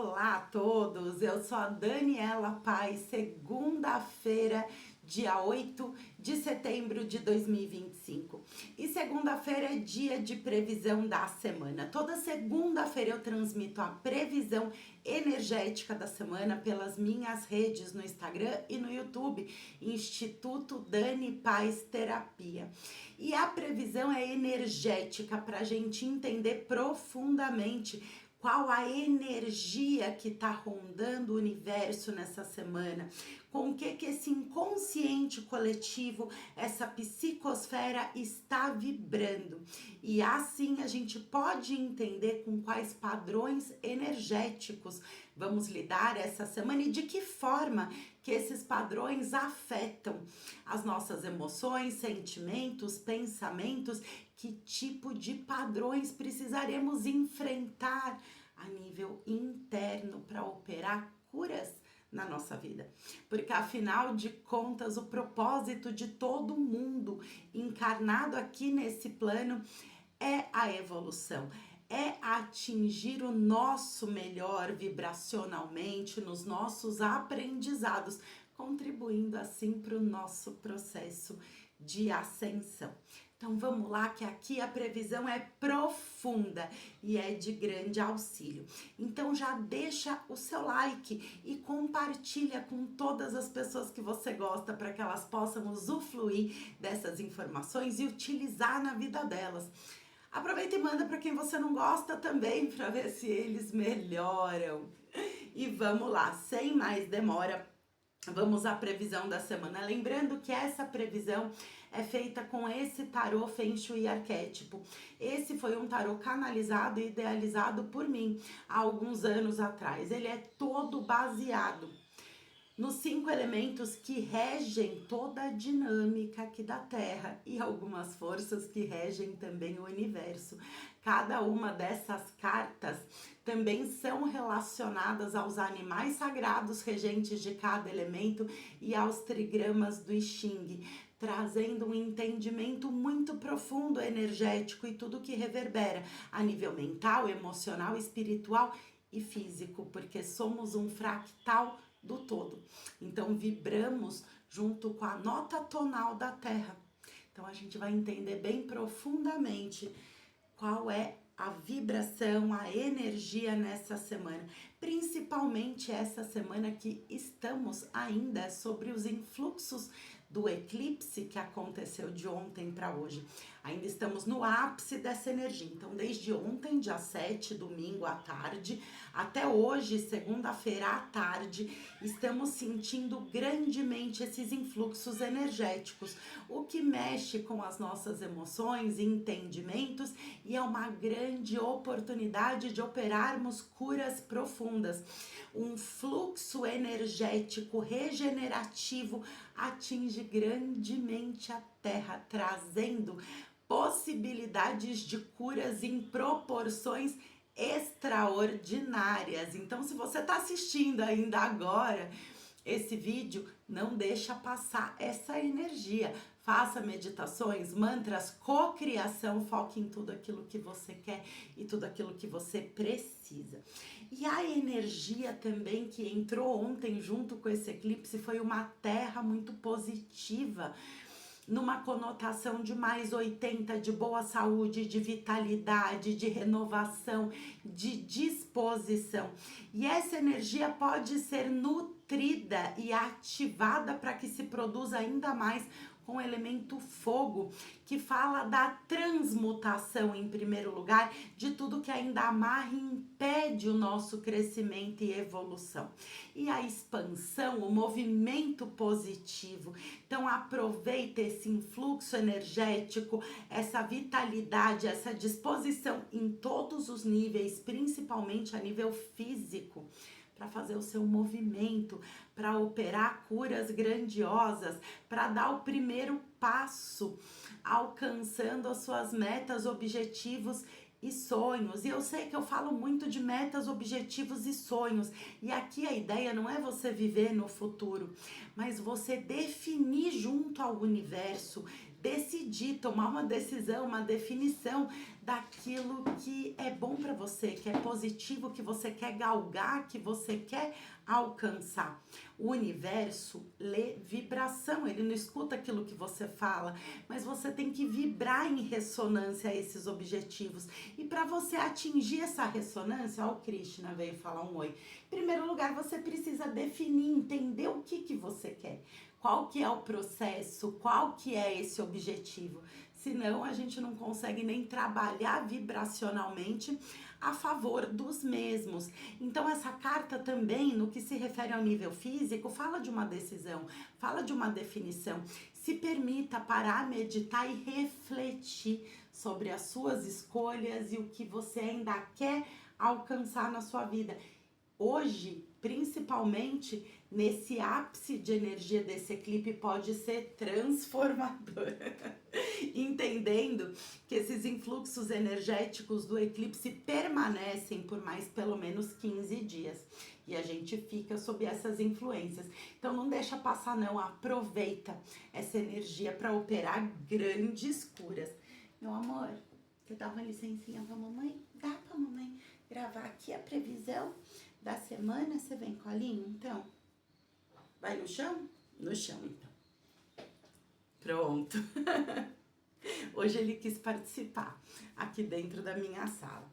Olá a todos, eu sou a Daniela Paz, segunda-feira, dia 8 de setembro de 2025. E segunda-feira é dia de previsão da semana. Toda segunda-feira eu transmito a previsão energética da semana pelas minhas redes no Instagram e no YouTube, Instituto Dani Paz Terapia. E a previsão é energética para a gente entender profundamente qual a energia que está rondando o universo nessa semana, com o que esse inconsciente coletivo, essa psicosfera está vibrando. E assim a gente pode entender com quais padrões energéticos vamos lidar essa semana e de que forma que esses padrões afetam as nossas emoções, sentimentos, pensamentos, que tipo de padrões precisaremos enfrentar a nível interno para operar curas na nossa vida. Porque afinal de contas, o propósito de todo mundo encarnado aqui nesse plano é a evolução. É atingir o nosso melhor vibracionalmente nos nossos aprendizados, contribuindo assim para o nosso processo de ascensão. Então vamos lá, que aqui a previsão é profunda e é de grande auxílio. Então já deixa o seu like e compartilha com todas as pessoas que você gosta para que elas possam usufruir dessas informações e utilizar na vida delas. Aproveita e manda para quem você não gosta também, para ver se eles melhoram. E vamos lá, sem mais demora, vamos à previsão da semana. Lembrando que essa previsão é feita com esse tarô Feng Shui arquétipo. Esse foi um tarô canalizado e idealizado por mim há alguns anos atrás. Ele é todo baseado nos 5 elementos que regem toda a dinâmica aqui da Terra e algumas forças que regem também o universo. Cada uma dessas cartas também são relacionadas aos animais sagrados regentes de cada elemento e aos trigramas do I Ching, trazendo um entendimento muito profundo, energético e tudo que reverbera a nível mental, emocional, espiritual e físico, porque somos um fractal do todo. Então vibramos junto com a nota tonal da Terra. Então a gente vai entender bem profundamente qual é a vibração, a energia nessa semana, principalmente essa semana que estamos ainda sobre os influxos do eclipse que aconteceu de ontem para hoje. Ainda estamos no ápice dessa energia. Então, desde ontem, dia 7, domingo à tarde, até hoje, segunda-feira à tarde, estamos sentindo grandemente esses influxos energéticos, o que mexe com as nossas emoções e entendimentos e é uma grande oportunidade de operarmos curas profundas. Um fluxo energético regenerativo atinge grandemente a Terra, trazendo possibilidades de curas em proporções extraordinárias. Então, se você está assistindo ainda agora esse vídeo, não deixa passar essa energia. Faça meditações, mantras, cocriação, foque em tudo aquilo que você quer e tudo aquilo que você precisa. E a energia também que entrou ontem junto com esse eclipse foi uma Terra muito positiva, numa conotação de mais 80, de boa saúde, de vitalidade, de renovação, de disposição. E essa energia pode ser nutrida e ativada para que se produza ainda mais com o elemento fogo, que fala da transmutação em primeiro lugar, de tudo que ainda amarra e impede o nosso crescimento e evolução. E a expansão, o movimento positivo. Então aproveita esse influxo energético, essa vitalidade, essa disposição em todos os níveis, principalmente a nível físico, para fazer o seu movimento, para operar curas grandiosas, para dar o primeiro passo, alcançando as suas metas, objetivos e sonhos. E eu sei que eu falo muito de metas, objetivos e sonhos. E aqui a ideia não é você viver no futuro, mas você definir junto ao universo, decidir, tomar uma decisão, uma definição daquilo que é bom para você, que é positivo, que você quer galgar, que você quer alcançar. O universo lê vibração, ele não escuta aquilo que você fala, mas você tem que vibrar em ressonância a esses objetivos. E para você atingir essa ressonância, ó, o Krishna veio falar um oi. Em primeiro lugar, você precisa definir, entender o que você quer. Qual que é o processo, qual que é esse objetivo. Senão a gente não consegue nem trabalhar vibracionalmente a favor dos mesmos. Então essa carta também, no que se refere ao nível físico, fala de uma decisão, fala de uma definição. Se permita parar, meditar e refletir sobre as suas escolhas e o que você ainda quer alcançar na sua vida. Hoje, principalmente nesse ápice de energia desse eclipse, pode ser transformador. Entendendo que esses influxos energéticos do eclipse permanecem por mais pelo menos 15 dias. E a gente fica sob essas influências. Então não deixa passar não, aproveita essa energia para operar grandes curas. Meu amor, você dá uma licencinha pra mamãe? Dá pra mamãe gravar aqui a previsão da semana? Você vem colinho, então? Vai no chão? No chão, então. Pronto. Hoje ele quis participar aqui dentro da minha sala.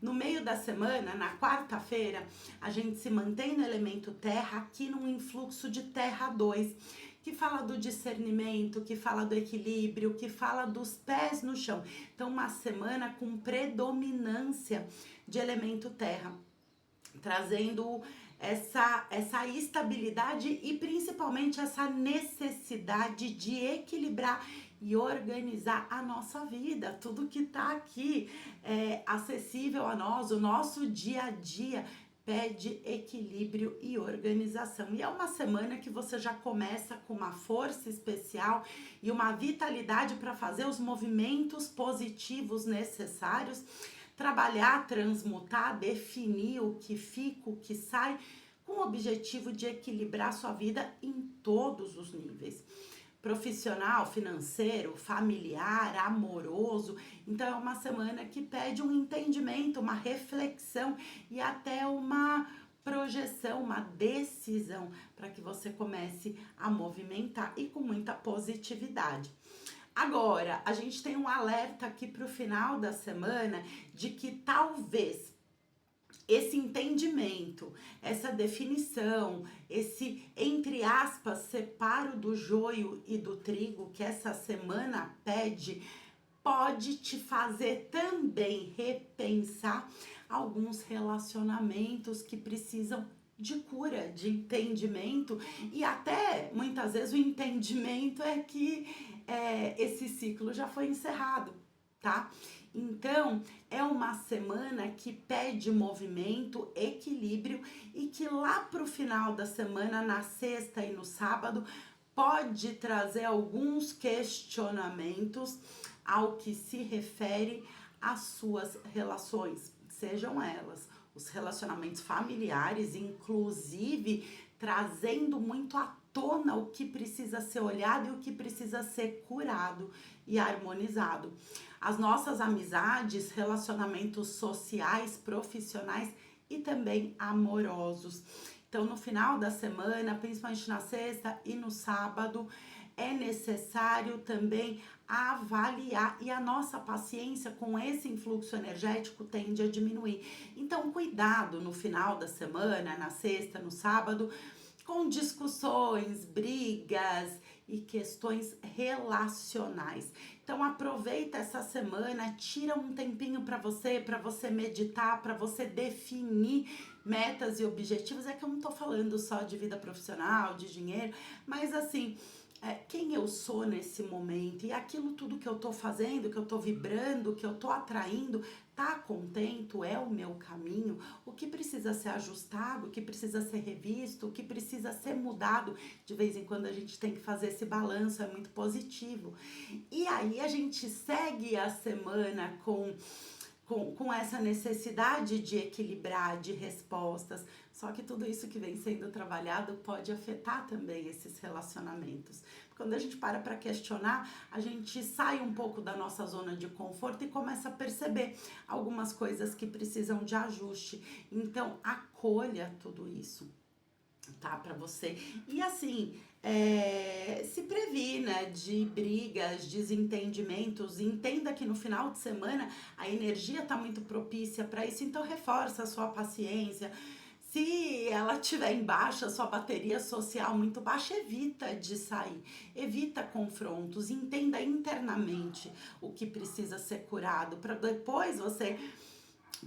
No meio da semana, na quarta-feira, a gente se mantém no elemento terra aqui num influxo de terra 2, que fala do discernimento, que fala do equilíbrio, que fala dos pés no chão. Então, uma semana com predominância de elemento terra, trazendo essa estabilidade e principalmente essa necessidade de equilibrar e organizar a nossa vida, tudo que tá aqui acessível a nós, o nosso dia a dia pede equilíbrio e organização. E é uma semana que você já começa com uma força especial e uma vitalidade para fazer os movimentos positivos necessários, trabalhar, transmutar, definir o que fica, o que sai, com o objetivo de equilibrar sua vida em todos os níveis. Profissional, financeiro, familiar, amoroso. Então é uma semana que pede um entendimento, uma reflexão e até uma projeção, uma decisão para que você comece a movimentar e com muita positividade. Agora, a gente tem um alerta aqui para o final da semana de que talvez esse entendimento, essa definição, esse, entre aspas, separo do joio e do trigo que essa semana pede, pode te fazer também repensar alguns relacionamentos que precisam de cura, de entendimento, e até muitas vezes o entendimento é que esse ciclo já foi encerrado, tá? Então, é uma semana que pede movimento, equilíbrio e que lá pro final da semana, na sexta e no sábado, pode trazer alguns questionamentos ao que se refere às suas relações, sejam elas os relacionamentos familiares, inclusive trazendo muito à tona o que precisa ser olhado e o que precisa ser curado e harmonizado. As nossas amizades, relacionamentos sociais, profissionais e também amorosos. Então, no final da semana, principalmente na sexta e no sábado, é necessário também avaliar, e a nossa paciência com esse influxo energético tende a diminuir. Então, cuidado no final da semana, na sexta, no sábado, com discussões, brigas e questões relacionais. Então aproveita essa semana, tira um tempinho para você meditar, para você definir metas e objetivos. É que eu não tô falando só de vida profissional, de dinheiro, mas assim, quem eu sou nesse momento e aquilo tudo que eu tô fazendo, que eu tô vibrando, que eu tô atraindo, tá contento? É o meu caminho? O que precisa ser ajustado, o que precisa ser revisto, o que precisa ser mudado? De vez em quando a gente tem que fazer esse balanço, é muito positivo. E aí a gente segue a semana com essa necessidade de equilibrar, de respostas. Só que tudo isso que vem sendo trabalhado pode afetar também esses relacionamentos. Quando a gente para questionar, a gente sai um pouco da nossa zona de conforto e começa a perceber algumas coisas que precisam de ajuste. Então, acolha tudo isso, tá? Pra você. E assim, se previna de brigas, desentendimentos. Entenda que no final de semana a energia tá muito propícia para isso, então reforça a sua paciência. Se ela estiver em baixa, sua bateria social muito baixa, evita de sair, evita confrontos, entenda internamente o que precisa ser curado, para depois você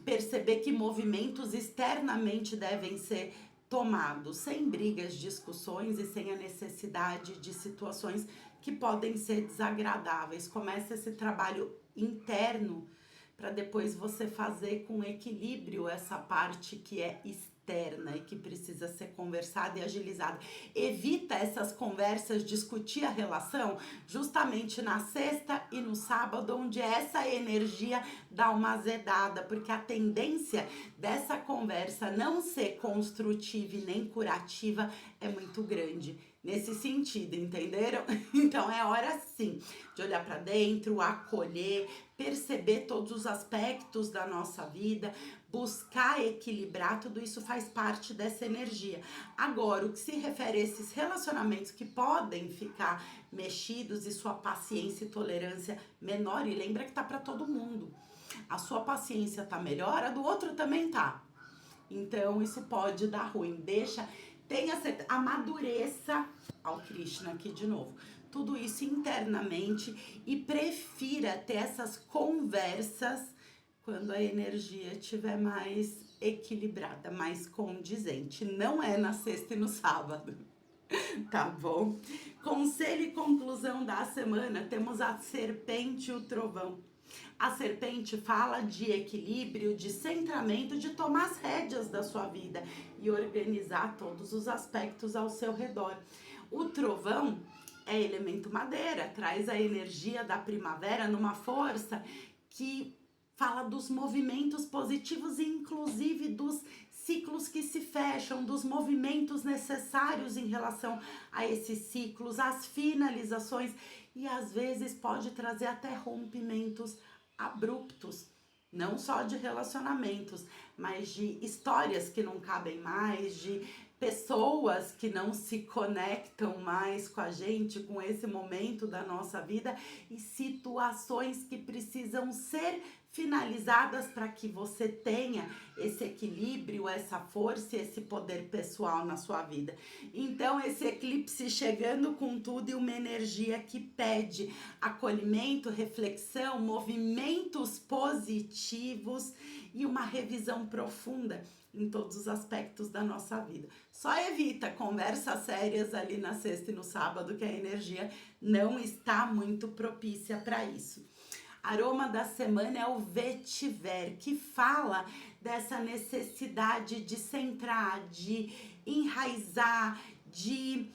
perceber que movimentos externamente devem ser tomados, sem brigas, discussões e sem a necessidade de situações que podem ser desagradáveis. Começa esse trabalho interno para depois você fazer com equilíbrio essa parte que é externa e que precisa ser conversada e agilizada. Evita essas conversas, discutir a relação justamente na sexta e no sábado, onde essa energia dá uma azedada, porque a tendência dessa conversa não ser construtiva e nem curativa é muito grande. Nesse sentido, entenderam? Então é hora sim de olhar para dentro, acolher, perceber todos os aspectos da nossa vida, buscar equilibrar, tudo isso faz parte dessa energia. Agora, o que se refere a esses relacionamentos que podem ficar mexidos e sua paciência e tolerância menor, e lembra que tá para todo mundo. A sua paciência tá melhor, a do outro também tá. Então, isso pode dar ruim. Tenha certeza, amadureça ao Krishna aqui de novo. Tudo isso internamente e prefira ter essas conversas quando a energia estiver mais equilibrada, mais condizente. Não é na sexta e no sábado, tá bom? Conselho e conclusão da semana, temos a serpente e o trovão. A serpente fala de equilíbrio, de centramento, de tomar as rédeas da sua vida e organizar todos os aspectos ao seu redor. O trovão é elemento madeira, traz a energia da primavera numa força que fala dos movimentos positivos e inclusive dos ciclos que se fecham, dos movimentos necessários em relação a esses ciclos, as finalizações, e às vezes pode trazer até rompimentos abruptos, não só de relacionamentos, mas de histórias que não cabem mais, de pessoas que não se conectam mais com a gente, com esse momento da nossa vida, e situações que precisam ser finalizadas para que você tenha esse equilíbrio, essa força e esse poder pessoal na sua vida. Então, esse eclipse chegando com tudo e uma energia que pede acolhimento, reflexão, movimentos positivos e uma revisão profunda em todos os aspectos da nossa vida. Só evita conversas sérias ali na sexta e no sábado, que a energia não está muito propícia para isso. Aroma da semana é o vetiver, que fala dessa necessidade de centrar, de enraizar, de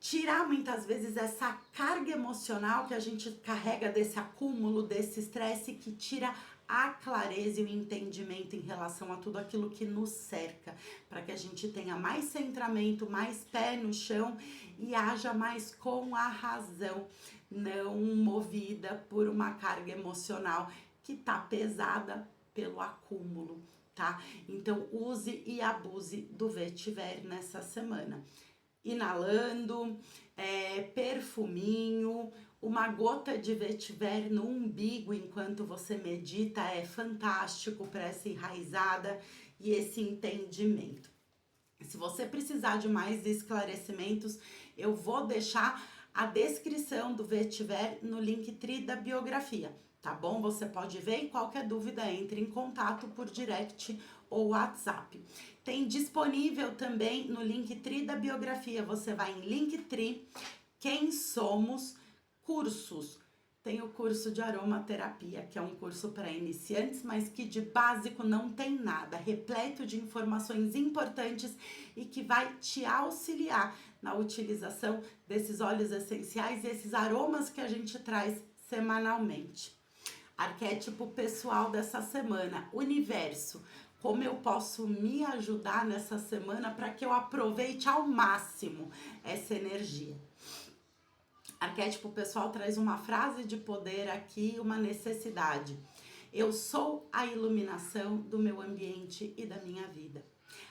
tirar muitas vezes essa carga emocional que a gente carrega desse acúmulo, desse estresse, que tira a clareza e o entendimento em relação a tudo aquilo que nos cerca, para que a gente tenha mais centramento, mais pé no chão e haja mais com a razão, não movida por uma carga emocional que tá pesada pelo acúmulo, tá? Então use e abuse do vetiver nessa semana. Inalando, perfuminho, uma gota de vetiver no umbigo enquanto você medita é fantástico para essa enraizada e esse entendimento. Se você precisar de mais esclarecimentos, eu vou deixar a descrição do vetiver no Linktree da biografia, tá bom? Você pode ver e qualquer dúvida entre em contato por direct ou WhatsApp. Tem disponível também no Linktree da biografia, você vai em Linktree, Quem Somos, cursos. Tem o curso de aromaterapia, que é um curso para iniciantes, mas que de básico não tem nada, repleto de informações importantes e que vai te auxiliar na utilização desses óleos essenciais e esses aromas que a gente traz semanalmente. Arquétipo pessoal dessa semana, universo. Como eu posso me ajudar nessa semana para que eu aproveite ao máximo essa energia? Arquétipo pessoal traz uma frase de poder aqui, uma necessidade. Eu sou a iluminação do meu ambiente e da minha vida.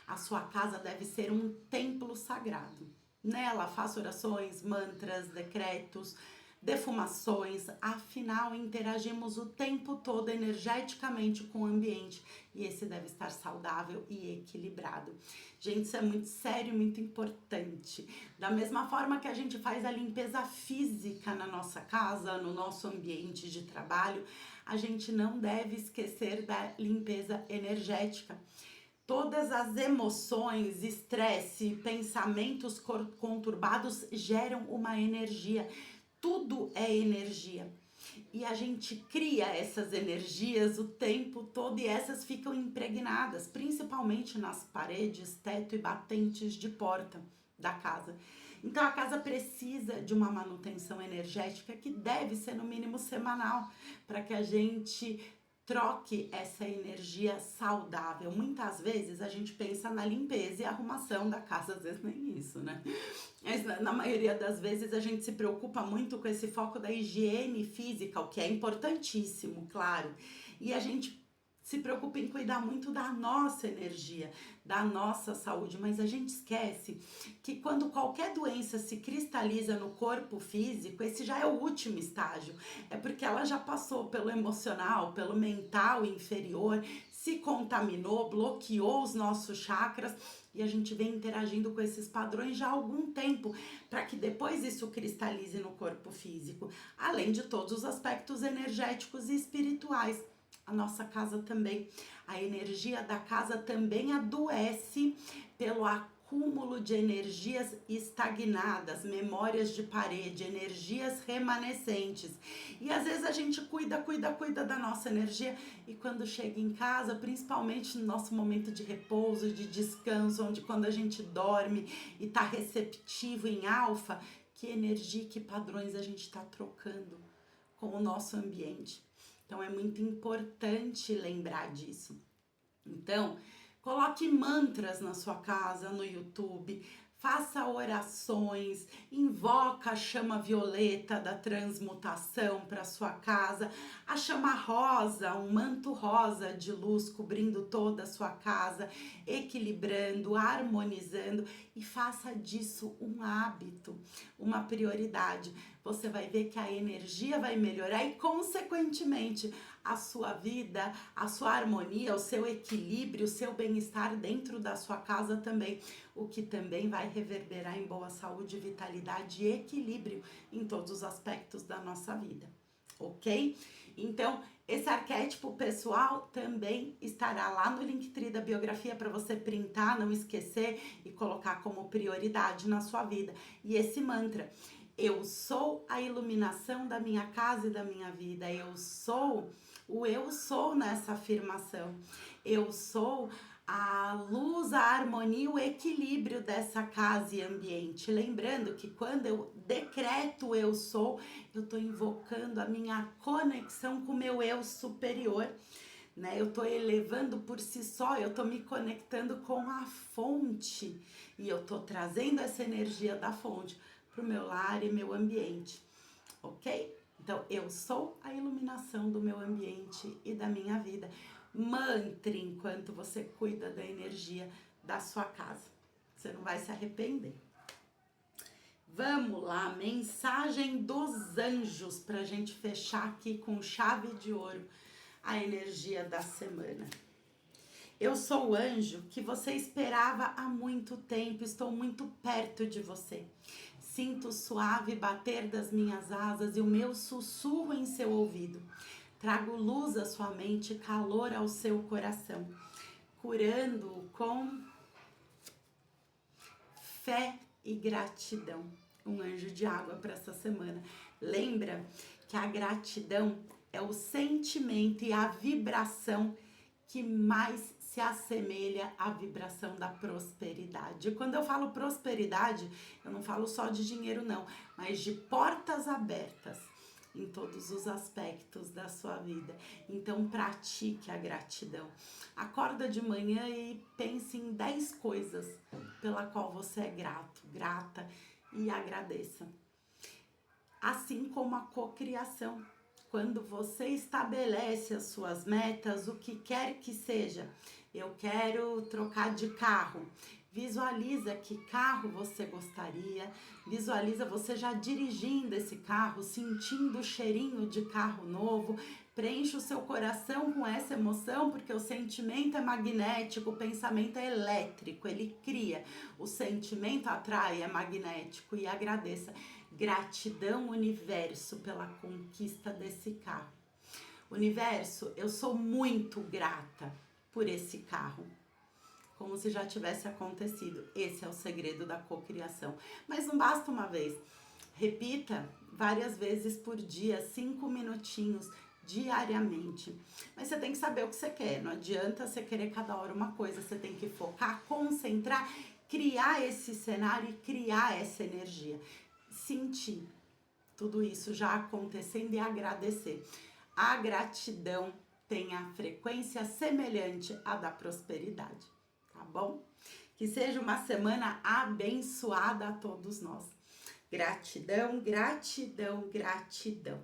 A sua casa deve ser um templo sagrado. Nela faça orações, mantras, decretos, defumações, afinal interagimos o tempo todo energeticamente com o ambiente e esse deve estar saudável e equilibrado. Gente, isso é muito sério, muito importante. Da mesma forma que a gente faz a limpeza física na nossa casa, no nosso ambiente de trabalho, a gente não deve esquecer da limpeza energética. Todas as emoções, estresse, pensamentos conturbados geram uma energia. Tudo é energia. E a gente cria essas energias o tempo todo e essas ficam impregnadas, principalmente nas paredes, teto e batentes de porta da casa. Então a casa precisa de uma manutenção energética que deve ser no mínimo semanal, para que a gente troque essa energia saudável. Muitas vezes a gente pensa na limpeza e arrumação da casa, às vezes nem isso, né? Mas na maioria das vezes a gente se preocupa muito com esse foco da higiene física, o que é importantíssimo, claro. E a gente se preocupa em cuidar muito da nossa energia, da nossa saúde, mas a gente esquece que quando qualquer doença se cristaliza no corpo físico, esse já é o último estágio. É porque ela já passou pelo emocional, pelo mental inferior, se contaminou, bloqueou os nossos chakras e a gente vem interagindo com esses padrões já há algum tempo, para que depois isso cristalize no corpo físico, além de todos os aspectos energéticos e espirituais. A nossa casa também, a energia da casa também adoece pelo acúmulo de energias estagnadas, memórias de parede, energias remanescentes. E às vezes a gente cuida da nossa energia e quando chega em casa, principalmente no nosso momento de repouso, de descanso, onde quando a gente dorme e tá receptivo em alfa, que energia, que padrões a gente está trocando com o nosso ambiente. Então é muito importante lembrar disso. Então, coloque mantras na sua casa, no YouTube, faça orações, invoca a chama violeta da transmutação para sua casa, a chama rosa, um manto rosa de luz cobrindo toda a sua casa, equilibrando, harmonizando e faça disso um hábito, uma prioridade. Você vai ver que a energia vai melhorar e, consequentemente, a sua vida, a sua harmonia, o seu equilíbrio, o seu bem-estar dentro da sua casa também, o que também vai reverberar em boa saúde, vitalidade e equilíbrio em todos os aspectos da nossa vida, ok? Então, esse arquétipo pessoal também estará lá no Linktree da biografia para você printar, não esquecer e colocar como prioridade na sua vida. E esse mantra: eu sou a iluminação da minha casa e da minha vida. Eu sou nessa afirmação. Eu sou a luz, a harmonia, o equilíbrio dessa casa e ambiente. Lembrando que quando eu decreto eu sou, eu estou invocando a minha conexão com o meu eu superior. Né? Eu estou elevando por si só, eu estou me conectando com a fonte e eu estou trazendo essa energia da fonte para o meu lar e meu ambiente, ok? Então, eu sou a iluminação do meu ambiente e da minha vida. Mantre enquanto você cuida da energia da sua casa. Você não vai se arrepender. Vamos lá, mensagem dos anjos para a gente fechar aqui com chave de ouro a energia da semana. Eu sou o anjo que você esperava há muito tempo, estou muito perto de você. Sinto o suave bater das minhas asas e o meu sussurro em seu ouvido. Trago luz à sua mente, calor ao seu coração, curando-o com fé e gratidão. Um anjo de água para essa semana. Lembra que a gratidão é o sentimento e a vibração que mais se assemelha à vibração da prosperidade. E quando eu falo prosperidade, eu não falo só de dinheiro não, mas de portas abertas em todos os aspectos da sua vida. Então pratique a gratidão. Acorda de manhã e pense em 10 coisas pela qual você é grato, grata e agradeça. assim como a cocriação. Quando você estabelece as suas metas, o que quer que seja, eu quero trocar de carro. Visualiza que carro você gostaria, visualiza você já dirigindo esse carro, sentindo o cheirinho de carro novo, preenche o seu coração com essa emoção, porque o sentimento é magnético, o pensamento é elétrico, ele cria, o sentimento atrai, é magnético, e agradeça. Gratidão, universo, pela conquista desse carro. Universo, eu sou muito grata por esse carro. Como se já tivesse acontecido. Esse é o segredo da cocriação. Mas não basta uma vez. Repita várias vezes por dia, 5 minutinhos, diariamente. Mas você tem que saber o que você quer. Não adianta você querer cada hora uma coisa. Você tem que focar, concentrar, criar esse cenário e criar essa energia. Sentir tudo isso já acontecendo e agradecer. A gratidão tem a frequência semelhante à da prosperidade, tá bom? Que seja uma semana abençoada a todos nós. Gratidão, gratidão, gratidão.